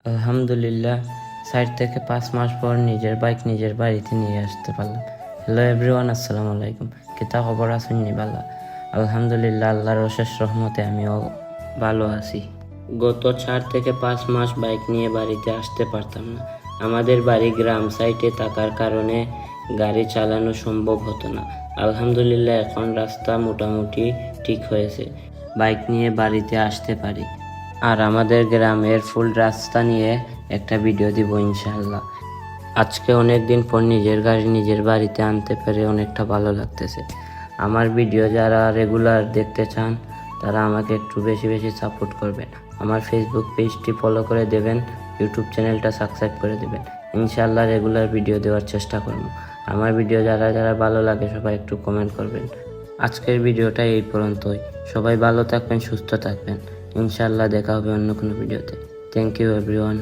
আলহামদুলিল্লাহ, 4 থেকে 5 মাস পর নিজের বাইক নিজের বাড়িতে নিয়ে আসতে পারলাম। হ্যালো এভরিওয়ান, আসসালামু আলাইকুম। কিতা খবর আছেন নি? বালা আলহামদুলিল্লাহ, আল্লাহর অশেষ রহমতে আমিও ভালো আছি। গত 4 থেকে 5 মাস বাইক নিয়ে বাড়িতে আসতে পারতাম না। আমাদের বাড়ি গ্রাম সাইডে থাকার কারণে গাড়ি চালানো সম্ভব হতো না। আলহামদুলিল্লাহ, এখন রাস্তা মোটামুটি ঠিক হয়েছে, বাইক নিয়ে বাড়িতে আসতে পারি। আর আমাদের গ্রামের ফুল রাস্তা নিয়ে একটা ভিডিও দিব ইনশাআল্লাহ। আজকে অনেক দিন পর নিজের গাড়ি নিজের বাড়িতে আনতে পেরে অনেকটা ভালো লাগতেছে। আমার ভিডিও যারা রেগুলার দেখতে চান তারা আমাকে একটু বেশি বেশি সাপোর্ট করবেন। আমার ফেসবুক পেজটি ফলো করে দেবেন, ইউটিউব চ্যানেলটা সাবস্ক্রাইব করে দেবেন। ইনশাআল্লাহ রেগুলার ভিডিও দেওয়ার চেষ্টা করব। আমার ভিডিও যারা যারা ভালো লাগে সবাই একটু কমেন্ট করবেন। আজকের ভিডিওটা এই পর্যন্তই। সবাই ভালো থাকবেন, সুস্থ থাকবেন। ইনশাআল্লাহ দেখা হবে অন্য কোনো ভিডিওতে। Thank you everyone.